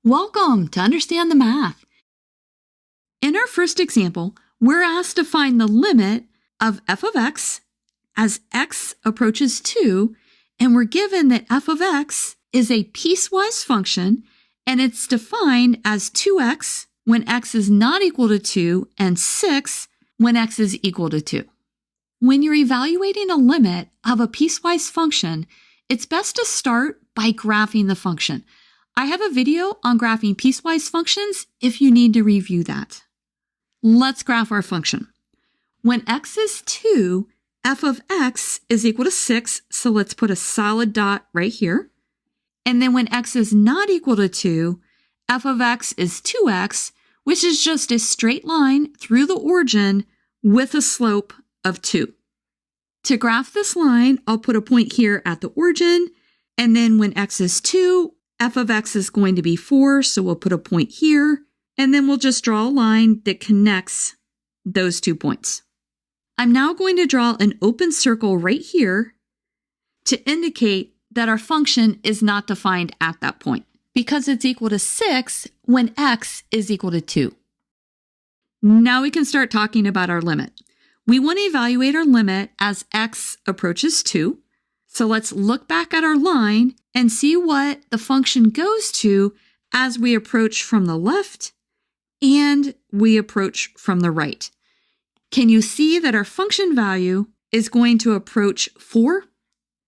Welcome to Understand the Math. In our first example, we're asked to find the limit of f of x as x approaches 2, and we're given that f of x is a piecewise function, and it's defined as 2x when x is not equal to 2 and 6 when x is equal to 2. When you're evaluating a limit of a piecewise function, it's best to start by graphing the function. I have a video on graphing piecewise functions if you need to review that. Let's graph our function. When x is 2, f of x is equal to 6, so let's put a solid dot right here. And then when x is not equal to 2, f of x is 2x, which is just a straight line through the origin with a slope of 2. To graph this line, I'll put a point here at the origin, and then when x is 2, f of x is going to be 4, so we'll put a point here, and then we'll just draw a line that connects those 2 points. I'm now going to draw an open circle right here to indicate that our function is not defined at that point, because it's equal to 6 when x is equal to 2. Now we can start talking about our limit. We want to evaluate our limit as x approaches 2. So let's look back at our line and see what the function goes to as we approach from the left and we approach from the right. Can you see that our function value is going to approach 4?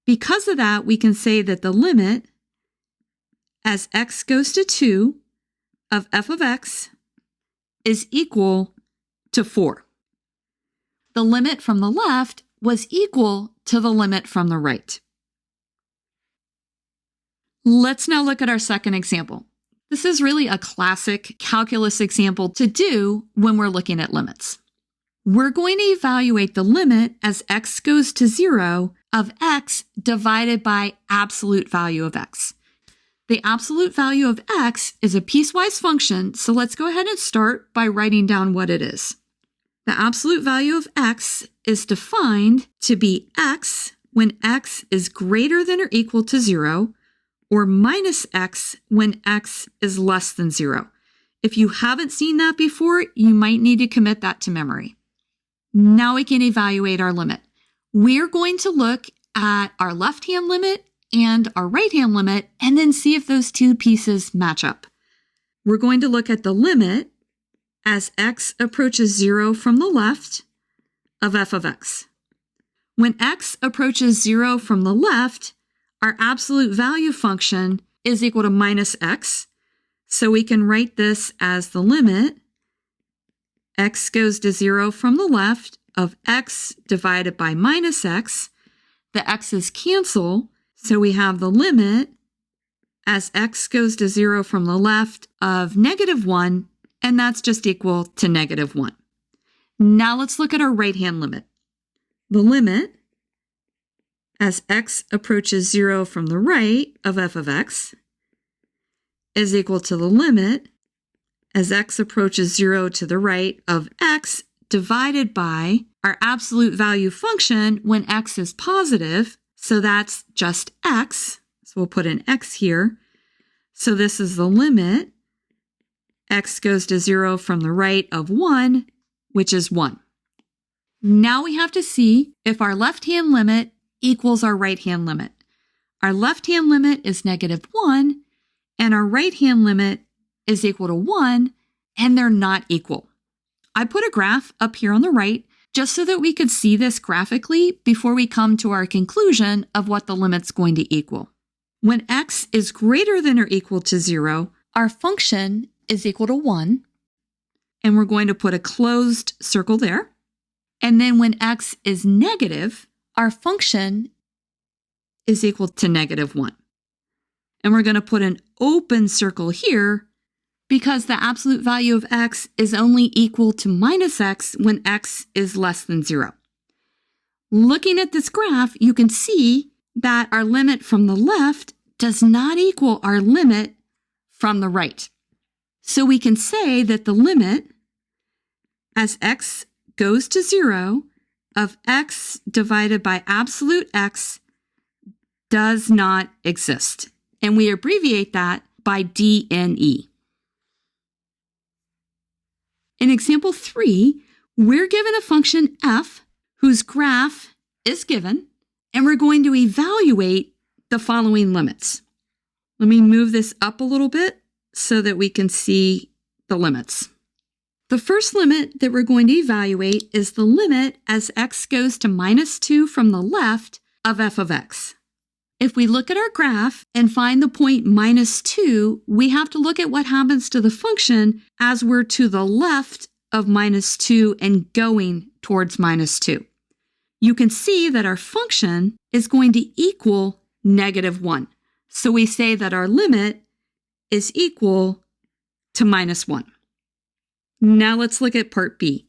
Because of that, we can say that the limit as x goes to 2 of f of x is equal to 4. The limit from the left was equal to the limit from the right. Let's now look at our second example. This is really a classic calculus example to do when we're looking at limits. We're going to evaluate the limit as x goes to 0 of x divided by absolute value of x. The absolute value of x is a piecewise function, so let's go ahead and start by writing down what it is. The absolute value of x is defined to be x when x is greater than or equal to 0, or minus x when x is less than 0. If you haven't seen that before, you might need to commit that to memory. Now we can evaluate our limit. We're going to look at our left-hand limit and our right-hand limit and then see if those two pieces match up. We're going to look at the limit as x approaches 0 from the left of f of x. When x approaches 0 from the left, our absolute value function is equal to minus x, so we can write this as the limit x goes to 0 from the left of x divided by minus x. The x's cancel, so we have the limit as x goes to 0 from the left of negative 1, and that's just equal to negative 1. Now let's look at our right-hand limit. The limit as x approaches 0 from the right of f of x is equal to the limit as x approaches 0 to the right of x divided by our absolute value function when x is positive, so that's just x, so we'll put an x here. So this is the limit x goes to 0 from the right of 1, which is 1. Now we have to see if our left-hand limit equals our right-hand limit. Our left-hand limit is negative 1, and our right-hand limit is equal to 1, and they're not equal. I put a graph up here on the right just so that we could see this graphically before we come to our conclusion of what the limit's going to equal. When x is greater than or equal to 0, our function is equal to 1, and we're going to put a closed circle there. And then when x is negative, our function is equal to negative 1. And we're going to put an open circle here because the absolute value of x is only equal to minus x when x is less than 0. Looking at this graph, you can see that our limit from the left does not equal our limit from the right. So we can say that the limit as x goes to 0 of x divided by absolute x does not exist. And we abbreviate that by DNE. In example 3, we're given a function f whose graph is given, and we're going to evaluate the following limits. Let me move this up a little bit so that we can see the limits. The first limit that we're going to evaluate is the limit as x goes to -2 from the left of f of x. If we look at our graph and find the point -2, we have to look at what happens to the function as we're to the left of -2 and going towards -2. You can see that our function is going to equal -1. So we say that our limit is equal to -1. Now let's look at part B.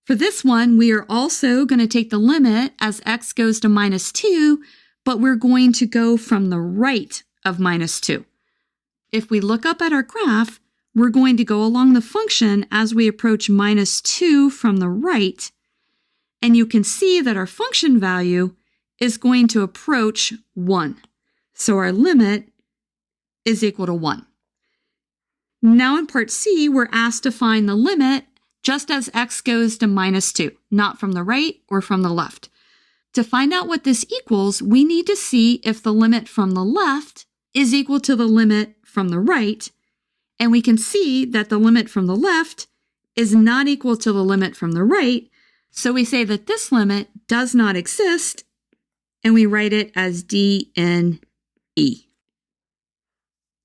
For this one, we are also going to take the limit as x goes to -2, but we're going to go from the right of -2. If we look up at our graph, we're going to go along the function as we approach -2 from the right, and you can see that our function value is going to approach 1. So our limit is equal to 1. Now in part C, we're asked to find the limit just as x goes to -2, not from the right or from the left. To find out what this equals, we need to see if the limit from the left is equal to the limit from the right, and we can see that the limit from the left is not equal to the limit from the right, so we say that this limit does not exist, and we write it as DNE.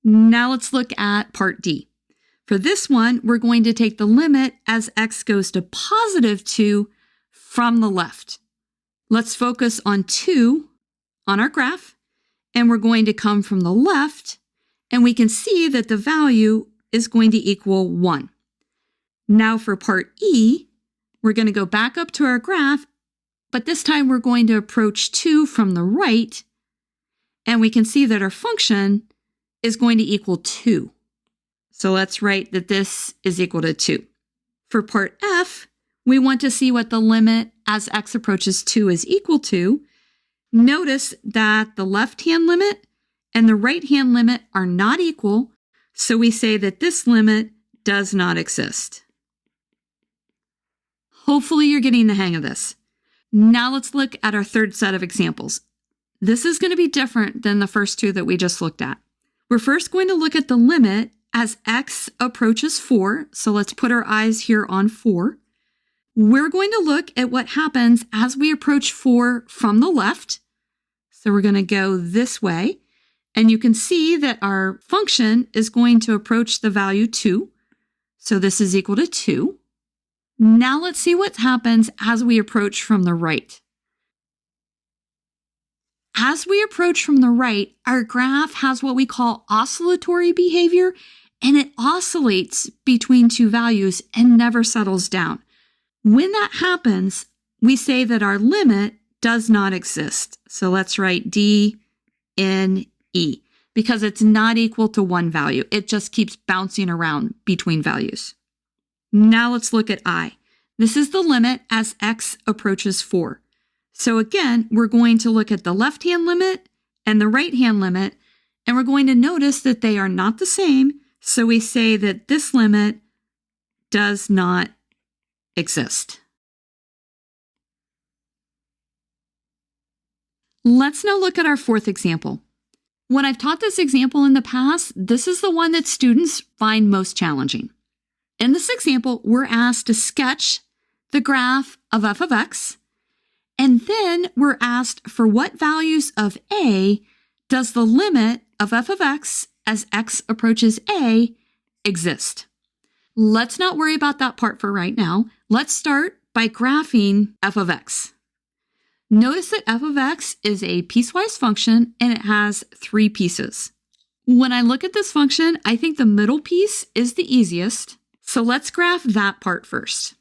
Now let's look at part D. For this one, we're going to take the limit as x goes to +2 from the left. Let's focus on 2 on our graph, and we're going to come from the left, and we can see that the value is going to equal 1. Now for part E, we're going to go back up to our graph, but this time we're going to approach 2 from the right, and we can see that our function is going to equal 2. So let's write that this is equal to 2. For part F, we want to see what the limit as x approaches 2 is equal to. Notice that the left-hand limit and the right-hand limit are not equal, so we say that this limit does not exist. Hopefully you're getting the hang of this. Now let's look at our third set of examples. This is going to be different than the first two that we just looked at. We're first going to look at the limit as x approaches 4, so let's put our eyes here on 4. We're going to look at what happens as we approach 4 from the left. So we're going to go this way, and you can see that our function is going to approach the value 2. So this is equal to 2. Now let's see what happens as we approach from the right. As we approach from the right, our graph has what we call oscillatory behavior, and it oscillates between two values and never settles down. When that happens, we say that our limit does not exist. So let's write DNE because it's not equal to one value. It just keeps bouncing around between values. Now let's look at I. This is the limit as x approaches 4. So again, we're going to look at the left-hand limit and the right-hand limit, and we're going to notice that they are not the same. So we say that this limit does not exist. Let's now look at our fourth example. When I've taught this example in the past, this is the one that students find most challenging. In this example, we're asked to sketch the graph of f of x, and then we're asked for what values of a does the limit of f of x as x approaches a exist. Let's not worry about that part for right now. Let's start by graphing f of x. Notice that f of x is a piecewise function and it has 3 pieces. When I look at this function, I think the middle piece is the easiest. So let's graph that part first.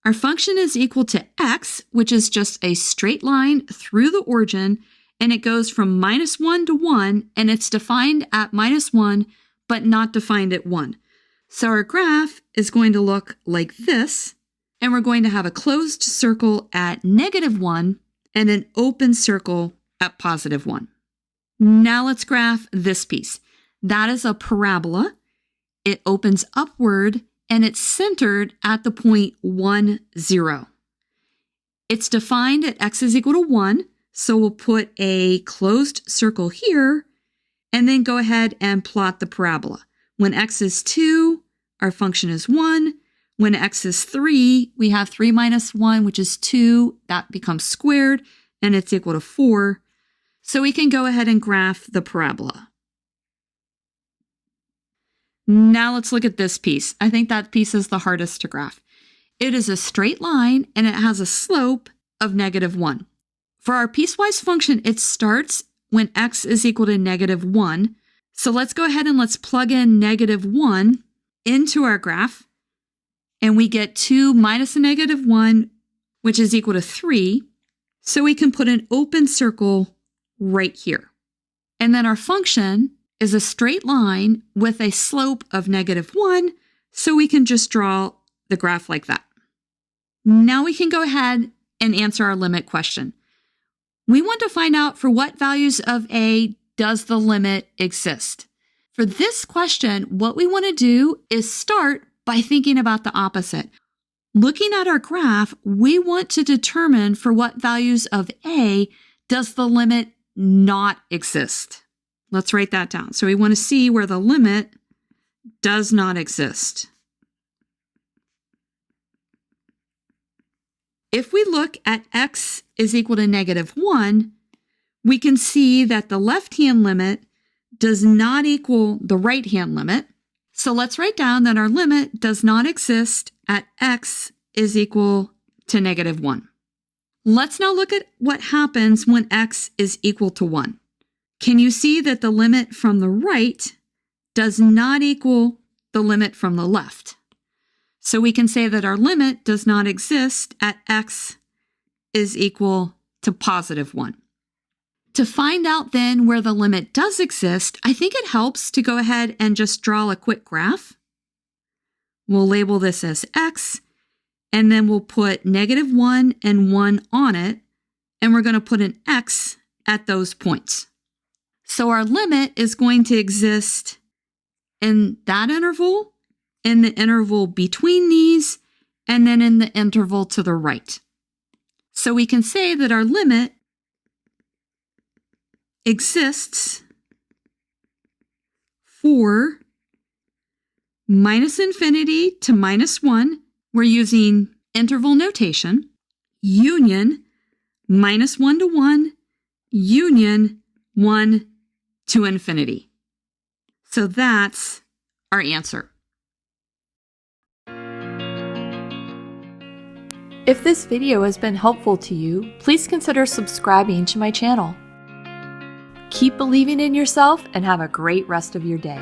Our function is equal to x, which is just a straight line through the origin, and it goes from -1 to 1, and it's defined at -1, but not defined at 1. So our graph is going to look like this, and we're going to have a closed circle at -1 and an open circle at +1. Now let's graph this piece. That is a parabola. It opens upward and it's centered at the point 1, 0. It's defined at x is equal to 1, so we'll put a closed circle here and then go ahead and plot the parabola. When x is 2, our function is 1. When x is 3, we have 3 minus 1, which is 2. That becomes squared, and it's equal to 4. So we can go ahead and graph the parabola. Now let's look at this piece. I think that piece is the hardest to graph. It is a straight line, and it has a slope of -1. For our piecewise function, it starts when x is equal to -1. So let's go ahead and let's plug in -1 into our graph. And we get 2 minus a -1, which is equal to 3. So we can put an open circle right here. And then our function is a straight line with a slope of -1. So we can just draw the graph like that. Now we can go ahead and answer our limit question. We want to find out for what values of a does the limit exist. For this question, what we want to do is start by thinking about the opposite. Looking at our graph, we want to determine for what values of a does the limit not exist. Let's write that down. So we want to see where the limit does not exist. If we look at x is equal to -1, we can see that the left-hand limit does not equal the right-hand limit. So let's write down that our limit does not exist at x is equal to -1. Let's now look at what happens when x is equal to 1. Can you see that the limit from the right does not equal the limit from the left? So we can say that our limit does not exist at x is equal to +1. To find out then where the limit does exist, I think it helps to go ahead and just draw a quick graph. We'll label this as x, and then we'll put -1 and 1 on it, and we're going to put an x at those points. So our limit is going to exist in that interval, in the interval between these, and then in the interval to the right. So we can say that our limit exists for -infinity to -1. We're using interval notation, union -1 to 1, union 1 to infinity. So that's our answer. If this video has been helpful to you, please consider subscribing to my channel. Keep believing in yourself and have a great rest of your day.